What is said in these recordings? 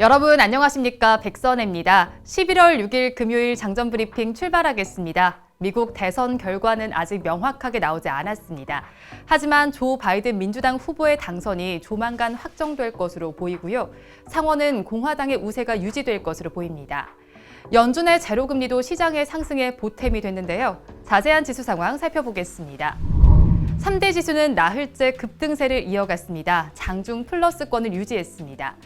여러분 안녕하십니까? 백선혜입니다. 11월 6일 금요일 장전 브리핑 출발하겠습니다. 미국 대선 결과는 아직 명확하게 나오지 않았습니다. 하지만 조 바이든 민주당 후보의 당선이 조만간 확정될 것으로 보이고요. 상원은 공화당의 우세가 유지될 것으로 보입니다. 연준의 제로금리도 시장의 상승에 보탬이 됐는데요. 자세한 지수 상황 살펴보겠습니다. 3대 지수는 나흘째 급등세를 이어갔습니다. 장중 플러스권을 유지했습니다.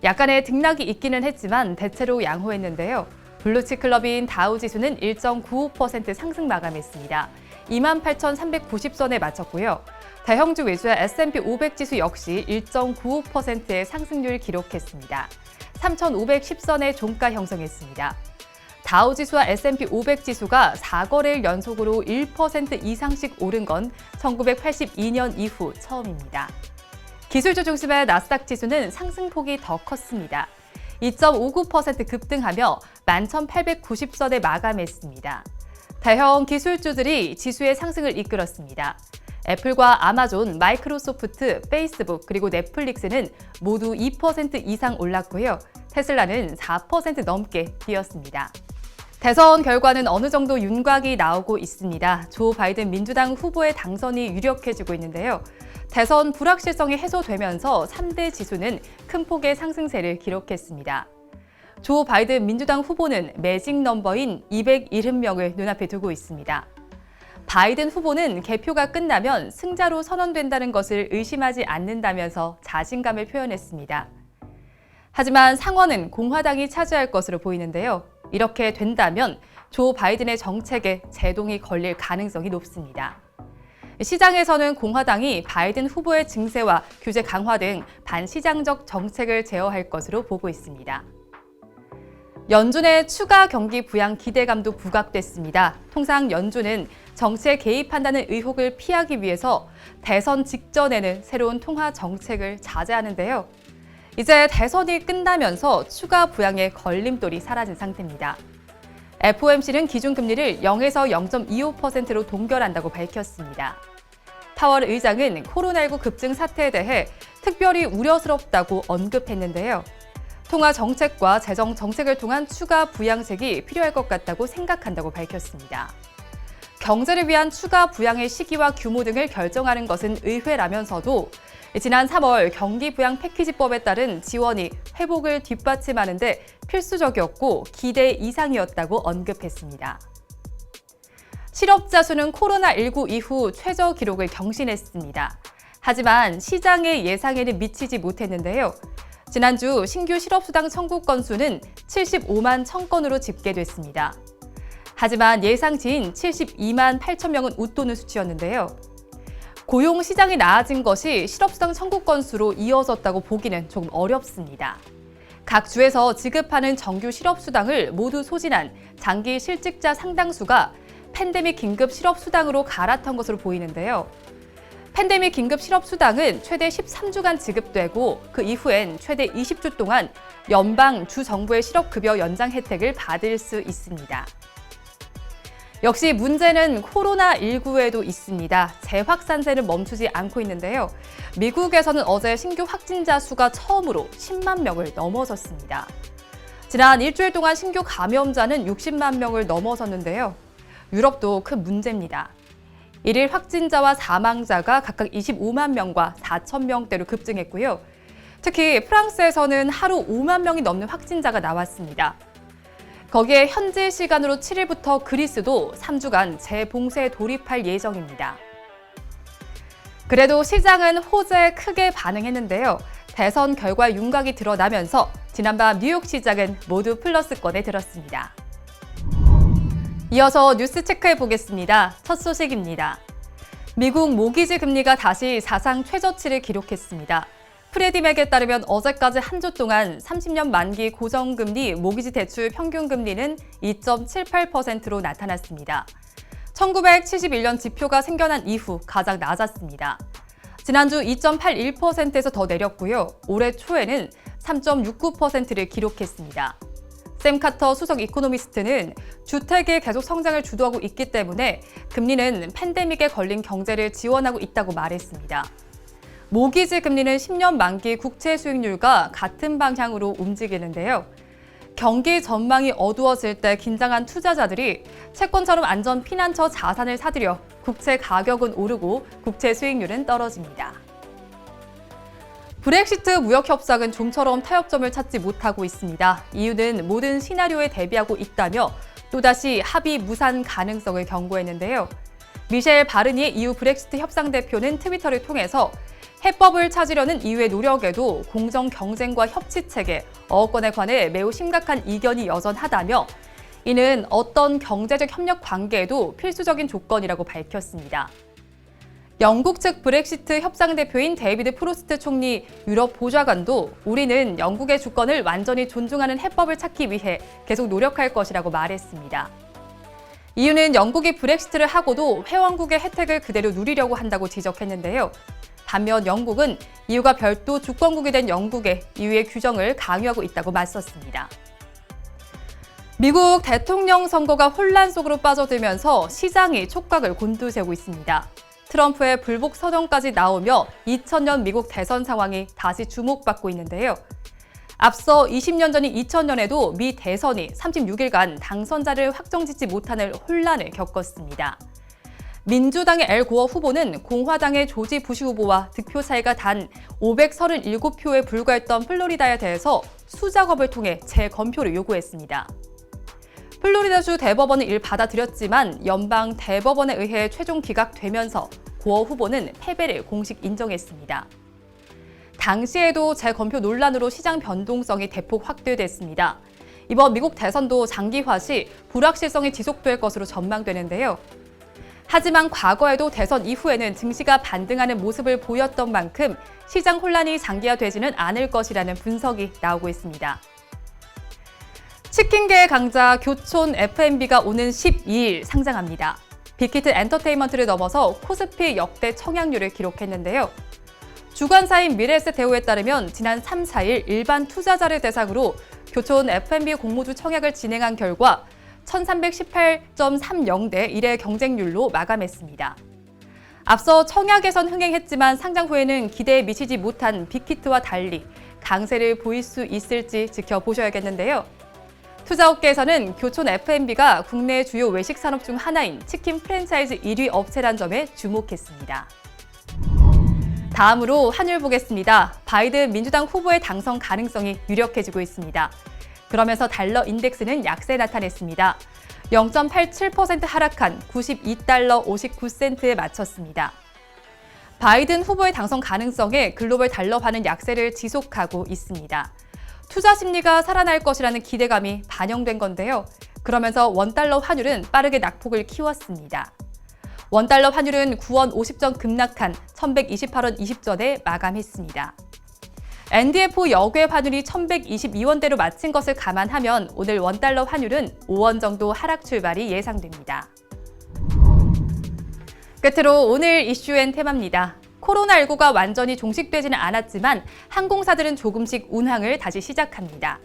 약간의 등락이 있기는 했지만 대체로 양호했는데요. 블루칩 클럽인 다우지수는 1.95% 상승 마감했습니다. 28,390선에 마쳤고요. 대형주 위주의 S&P 500지수 역시 1.95%의 상승률 기록했습니다. 3,510선의 종가 형성했습니다. 다우지수와 S&P 500지수가 4거래일 연속으로 1% 이상씩 오른 건 1982년 이후 처음입니다. 기술주 중심의 나스닥 지수는 상승폭이 더 컸습니다. 2.59% 급등하며 11,890선에 마감했습니다. 대형 기술주들이 지수의 상승을 이끌었습니다. 애플과 아마존, 마이크로소프트, 페이스북 그리고 넷플릭스는 모두 2% 이상 올랐고요. 테슬라는 4% 넘게 뛰었습니다. 대선 결과는 어느 정도 윤곽이 나오고 있습니다. 조 바이든 민주당 후보의 당선이 유력해지고 있는데요. 대선 불확실성이 해소되면서 3대 지수는 큰 폭의 상승세를 기록했습니다. 조 바이든 민주당 후보는 매직 넘버인 270명을 눈앞에 두고 있습니다. 바이든 후보는 개표가 끝나면 승자로 선언된다는 것을 의심하지 않는다면서 자신감을 표현했습니다. 하지만 상원은 공화당이 차지할 것으로 보이는데요. 이렇게 된다면 조 바이든의 정책에 제동이 걸릴 가능성이 높습니다. 시장에서는 공화당이 바이든 후보의 증세와 규제 강화 등 반시장적 정책을 제어할 것으로 보고 있습니다. 연준의 추가 경기 부양 기대감도 부각됐습니다. 통상 연준은 정치에 개입한다는 의혹을 피하기 위해서 대선 직전에는 새로운 통화 정책을 자제하는데요. 이제 대선이 끝나면서 추가 부양의 걸림돌이 사라진 상태입니다. FOMC는 기준금리를 0에서 0.25%로 동결한다고 밝혔습니다. 파월 의장은 코로나19 급증 사태에 대해 특별히 우려스럽다고 언급했는데요. 통화 정책과 재정 정책을 통한 추가 부양책이 필요할 것 같다고 생각한다고 밝혔습니다. 경제를 위한 추가 부양의 시기와 규모 등을 결정하는 것은 의회라면서도 지난 3월 경기 부양 패키지법에 따른 지원이 회복을 뒷받침하는데 필수적이었고 기대 이상이었다고 언급했습니다. 실업자 수는 코로나19 이후 최저 기록을 경신했습니다. 하지만 시장의 예상에는 미치지 못했는데요. 지난주 신규 실업수당 청구 건수는 75만 1000건으로 집계됐습니다. 하지만 예상치인 72만 8천 명은 웃도는 수치였는데요. 고용 시장이 나아진 것이 실업수당 청구 건수로 이어졌다고 보기는 조금 어렵습니다. 각 주에서 지급하는 정규 실업수당을 모두 소진한 장기 실직자 상당수가 팬데믹 긴급 실업수당으로 갈아탄 것으로 보이는데요. 팬데믹 긴급 실업수당은 최대 13주간 지급되고 그 이후엔 최대 20주 동안 연방, 주 정부의 실업급여 연장 혜택을 받을 수 있습니다. 역시 문제는 코로나19에도 있습니다. 재확산세는 멈추지 않고 있는데요. 미국에서는 어제 신규 확진자 수가 처음으로 10만 명을 넘어섰습니다. 지난 일주일 동안 신규 감염자는 60만 명을 넘어섰는데요. 유럽도 큰 문제입니다. 일일 확진자와 사망자가 각각 25만 명과 4천 명대로 급증했고요. 특히 프랑스에서는 하루 5만 명이 넘는 확진자가 나왔습니다. 거기에 현지 시간으로 7일부터 그리스도 3주간 재봉쇄에 돌입할 예정입니다. 그래도 시장은 호재에 크게 반응했는데요. 대선 결과 윤곽이 드러나면서 지난밤 뉴욕 시장은 모두 플러스권에 들었습니다. 이어서 뉴스 체크해 보겠습니다. 첫 소식입니다. 미국 모기지 금리가 다시 사상 최저치를 기록했습니다. 프레디맥에 따르면 어제까지 한 주 동안 30년 만기 고정금리 모기지 대출 평균금리는 2.78%로 나타났습니다. 1971년 지표가 생겨난 이후 가장 낮았습니다. 지난주 2.81%에서 더 내렸고요. 올해 초에는 3.69%를 기록했습니다. 샘 카터 수석 이코노미스트는 주택이 계속 성장을 주도하고 있기 때문에 금리는 팬데믹에 걸린 경제를 지원하고 있다고 말했습니다. 모기지 금리는 10년 만기 국채 수익률과 같은 방향으로 움직이는데요. 경기 전망이 어두워질 때 긴장한 투자자들이 채권처럼 안전 피난처 자산을 사들여 국채 가격은 오르고 국채 수익률은 떨어집니다. 브렉시트 무역 협상은 좀처럼 타협점을 찾지 못하고 있습니다. 이유는 모든 시나리오에 대비하고 있다며 또다시 합의 무산 가능성을 경고했는데요. 미셸 바르니에 EU 브렉시트 협상 대표는 트위터를 통해서 해법을 찾으려는 EU의 노력에도 공정 경쟁과 협치 체계, 어업권에 관해 매우 심각한 이견이 여전하다며 이는 어떤 경제적 협력 관계에도 필수적인 조건이라고 밝혔습니다. 영국 측 브렉시트 협상 대표인 데이비드 프로스트 총리 유럽 보좌관도 우리는 영국의 주권을 완전히 존중하는 해법을 찾기 위해 계속 노력할 것이라고 말했습니다. EU는 영국이 브렉시트를 하고도 회원국의 혜택을 그대로 누리려고 한다고 지적했는데요. 반면 영국은 EU가 별도 주권국이 된 영국에 EU의 규정을 강요하고 있다고 맞섰습니다. 미국 대통령 선거가 혼란 속으로 빠져들면서 시장이 촉각을 곤두세우고 있습니다. 트럼프의 불복 선언까지 나오며 2000년 미국 대선 상황이 다시 주목받고 있는데요. 앞서 20년 전인 2000년에도 미 대선이 36일간 당선자를 확정짓지 못하는 혼란을 겪었습니다. 민주당의 엘 고어 후보는 공화당의 조지 부시 후보와 득표 차이가 단 537표에 불과했던 플로리다에 대해서 수작업을 통해 재검표를 요구했습니다. 플로리다주 대법원은 이를 받아들였지만 연방 대법원에 의해 최종 기각되면서 고어 후보는 패배를 공식 인정했습니다. 당시에도 재검표 논란으로 시장 변동성이 대폭 확대됐습니다. 이번 미국 대선도 장기화 시 불확실성이 지속될 것으로 전망되는데요. 하지만 과거에도 대선 이후에는 증시가 반등하는 모습을 보였던 만큼 시장 혼란이 장기화되지는 않을 것이라는 분석이 나오고 있습니다. 치킨계의 강자 교촌 F&B가 오는 12일 상장합니다. 빅히트 엔터테인먼트를 넘어서 코스피 역대 청약률을 기록했는데요. 주관사인 미래에셋대우에 따르면 지난 3, 4일 일반 투자자를 대상으로 교촌 F&B 공모주 청약을 진행한 결과 1318.30대 1의 경쟁률로 마감했습니다. 앞서 청약에선 흥행했지만 상장 후에는 기대에 미치지 못한 빅히트와 달리 강세를 보일 수 있을지 지켜보셔야겠는데요. 투자업계에서는 교촌 F&B가 국내 주요 외식 산업 중 하나인 치킨 프랜차이즈 1위 업체란 점에 주목했습니다. 다음으로 환율 보겠습니다. 바이든 민주당 후보의 당선 가능성이 유력해지고 있습니다. 그러면서 달러 인덱스는 약세 나타냈습니다. 0.87% 하락한 92달러 59센트에 마쳤습니다. 바이든 후보의 당선 가능성에 글로벌 달러화는 약세를 지속하고 있습니다. 투자 심리가 살아날 것이라는 기대감이 반영된 건데요. 그러면서 원달러 환율은 빠르게 낙폭을 키웠습니다. 원달러 환율은 9원 50전 급락한 1128원 20전에 마감했습니다. NDF 역외 환율이 1122원대로 마친 것을 감안하면 오늘 원달러 환율은 5원 정도 하락 출발이 예상됩니다. 끝으로 오늘 이슈앤 테마입니다. 코로나19가 완전히 종식되지는 않았지만 항공사들은 조금씩 운항을 다시 시작합니다.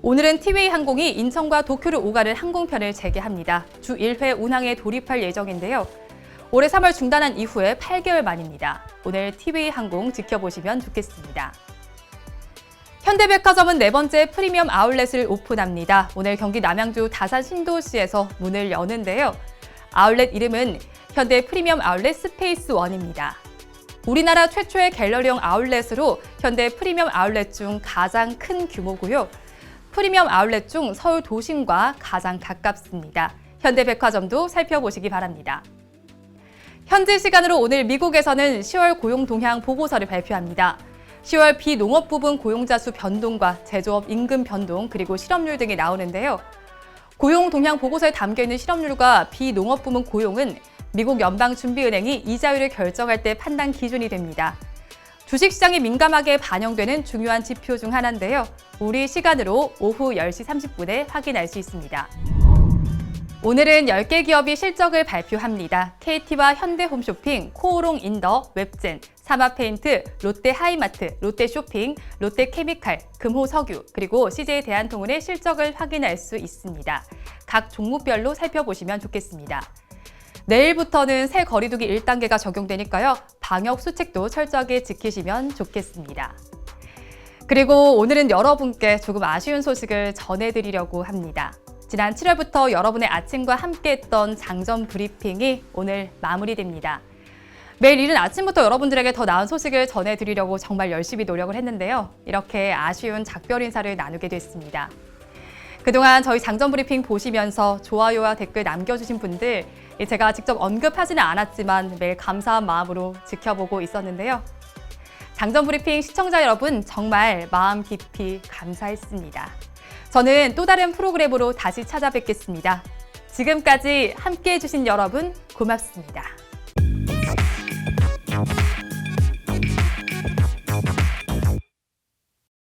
오늘은 티웨이 항공이 인천과 도쿄를 오가는 항공편을 재개합니다. 주 1회 운항에 돌입할 예정인데요. 올해 3월 중단한 이후에 8개월 만입니다. 오늘 티웨이 항공 지켜보시면 좋겠습니다. 현대백화점은 네 번째 프리미엄 아울렛을 오픈합니다. 오늘 경기 남양주 다산 신도시에서 문을 여는데요. 아울렛 이름은 현대 프리미엄 아울렛 스페이스원입니다. 우리나라 최초의 갤러리형 아울렛으로 현대 프리미엄 아울렛 중 가장 큰 규모고요. 프리미엄 아울렛 중 서울 도심과 가장 가깝습니다. 현대백화점도 살펴보시기 바랍니다. 현지 시간으로 오늘 미국에서는 10월 고용 동향 보고서를 발표합니다. 10월 비농업 부분 고용자 수 변동과 제조업 임금 변동 그리고 실업률 등이 나오는데요. 고용 동향 보고서에 담겨있는 실업률과 비농업 부문 고용은 미국 연방준비은행이 이자율을 결정할 때 판단 기준이 됩니다. 주식시장이 민감하게 반영되는 중요한 지표 중 하나인데요. 우리 시간으로 오후 10시 30분에 확인할 수 있습니다. 오늘은 10개 기업이 실적을 발표합니다. KT와 현대홈쇼핑, 코오롱인더, 웹젠, 사마페인트, 롯데하이마트, 롯데쇼핑, 롯데케미칼, 금호석유, 그리고 CJ대한통운의 실적을 확인할 수 있습니다. 각 종목별로 살펴보시면 좋겠습니다. 내일부터는 새 거리두기 1단계가 적용되니까요. 방역 수칙도 철저하게 지키시면 좋겠습니다. 그리고 오늘은 여러분께 조금 아쉬운 소식을 전해드리려고 합니다. 지난 7월부터 여러분의 아침과 함께했던 장전 브리핑이 오늘 마무리됩니다. 매일 이른 아침부터 여러분들에게 더 나은 소식을 전해드리려고 정말 열심히 노력을 했는데요. 이렇게 아쉬운 작별 인사를 나누게 됐습니다. 그동안 저희 장전 브리핑 보시면서 좋아요와 댓글 남겨주신 분들, 제가 직접 언급하지는 않았지만 매일 감사한 마음으로 지켜보고 있었는데요. 장전 브리핑 시청자 여러분 정말 마음 깊이 감사했습니다. 저는 또 다른 프로그램으로 다시 찾아뵙겠습니다. 지금까지 함께해 주신 여러분 고맙습니다.